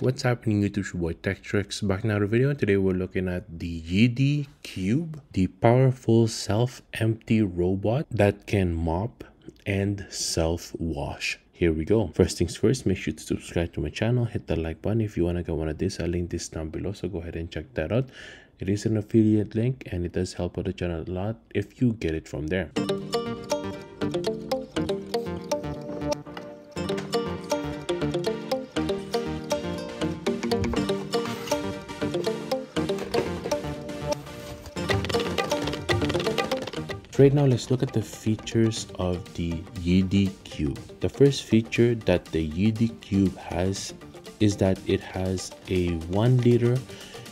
What's happening YouTube? It's your boy TechTricks back in another video. Today we're looking at the Yeedi Cube, the powerful self-empty robot that can mop and self-wash. Here we go. First things first, make sure to subscribe to my channel, hit the like button if you want to get one of these. I'll link this down below, so go ahead and check that out. It is an affiliate link and it does help out the channel a lot if you get it from there. Right now, let's look at the features of the Yeedi Cube. The first feature that the Yeedi Cube has is that it has a 1 liter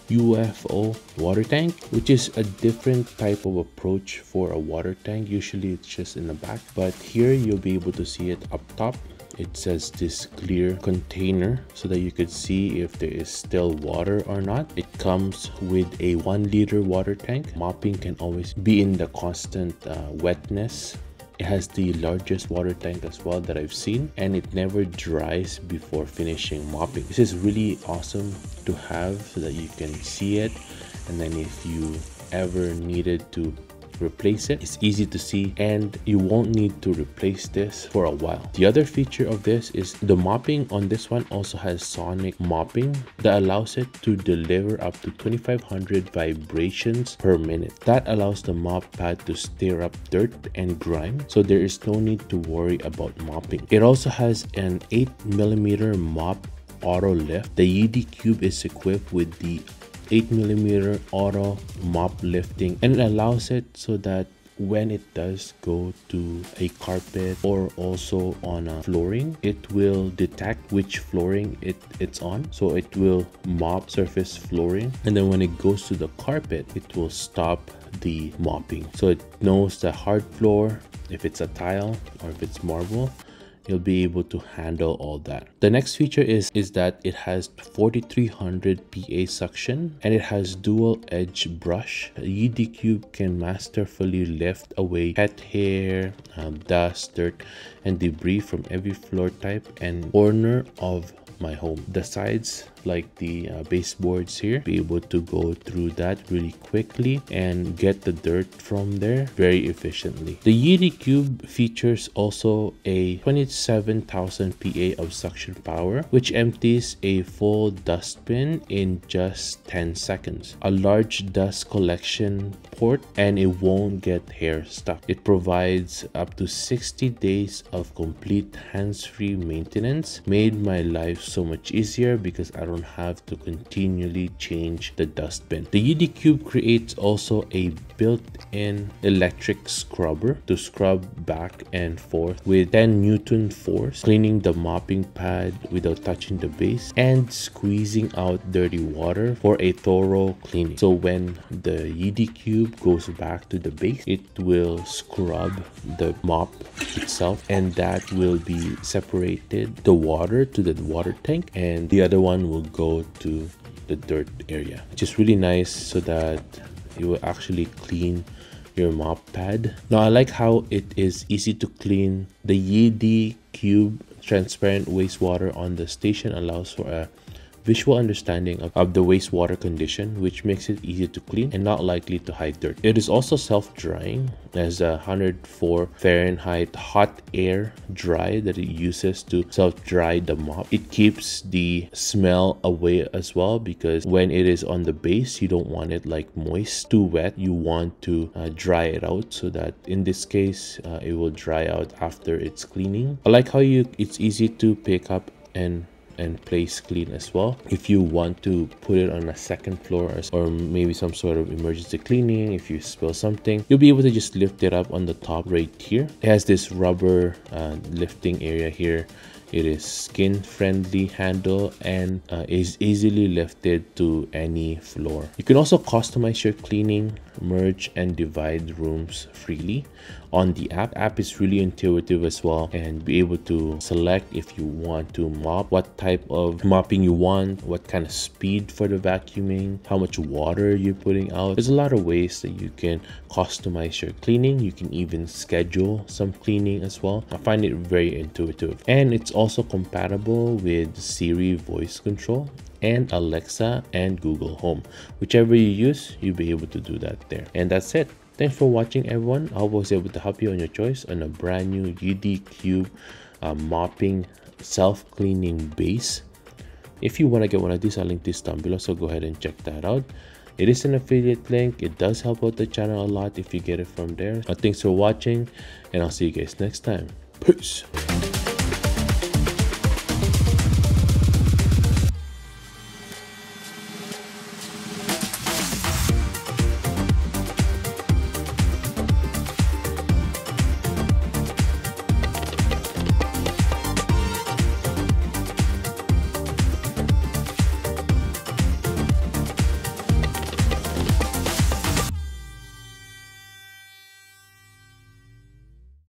UFO water tank, which is a different type of approach for a water tank. Usually it's just in the back, but here you'll be able to see it up top. It says this clear container so that you could see if there is still water or not. It comes with a 1 liter water tank. Mopping can always be in the constant wetness. It has the largest water tank as well that I've seen, and it never dries before finishing mopping. This is really awesome to have so that you can see it, and then if you ever needed to replace it, it's easy to see and you won't need to replace this for a while. The other feature of this is the mopping on this one also has sonic mopping that allows it to deliver up to 2500 vibrations per minute. That allows the mop pad to stir up dirt and grime, so there is no need to worry about mopping. It also has an 8mm Mop Auto Lift. The Yeedi Cube is equipped with the 8mm auto mop lifting, and it allows it so that when it does go to a carpet or also on a flooring, it will detect which flooring it's on, so it will mop surface flooring, and then when it goes to the carpet, it will stop the mopping, so it knows the hard floor, if it's a tile or if it's marble. You'll be able to handle all that. The next feature is that it has 4300 PA suction and it has dual edge brush. The Yeedi Cube can masterfully lift away pet hair, dust, dirt, and debris from every floor type and corner of my home. The sides, like the baseboards here, be able to go through that really quickly and get the dirt from there very efficiently. The Yeedi Cube features also a 27,000 PA of suction power, which empties a full dustbin in just 10 seconds. A large dust collection port, and it won't get hair stuck. It provides up to 60 days of complete hands-free maintenance. Made my life so much easier because I don't have to continually change the dustbin. The Yeedi Cube creates also a built-in electric scrubber to scrub back and forth with 10 Newton force, cleaning the mopping pad without touching the base and squeezing out dirty water for a thorough cleaning. So when the Yeedi Cube goes back to the base, it will scrub the mop itself, and that will be separated the water to the water tank, and the other one will go to the dirt area, which is really nice so that you will actually clean your mop pad. Now, I like how it is easy to clean. The Yeedi Cube transparent wastewater on the station allows for a visual understanding of the wastewater condition, which makes it easy to clean and not likely to hide dirt. It is also self-drying, as a 104 Fahrenheit hot air dry that it uses to self-dry the mop. It keeps the smell away as well, because when it is on the base, you don't want it like moist, too wet. You want to dry it out, so that in this case, it will dry out after it's cleaning. I like how it's easy to pick up and place clean as well. If you want to put it on a second floor or maybe some sort of emergency cleaning, if you spill something, you'll be able to just lift it up on the top right here. It has this rubber lifting area here. It is skin friendly handle and is easily lifted to any floor. You can also customize your cleaning merge and divide rooms freely on the app. App is really intuitive as well, and be able to select if you want to mop, what type of mopping you want, what kind of speed for the vacuuming, how much water you're putting out. There's a lot of ways that you can customize your cleaning. You can even schedule some cleaning as well. I find it very intuitive, and it's also compatible with Siri voice control and Alexa and Google Home. Whichever you use, you'll be able to do that there. And that's it. Thanks for watching, everyone. I was able to help you on your choice on a brand new yeedi cube mopping self-cleaning base. If you want to get one of these, I'll link this down below, so go ahead and check that out. It is an affiliate link. It does help out the channel a lot if you get it from there. Thanks for watching, and I'll see you guys next time. Peace.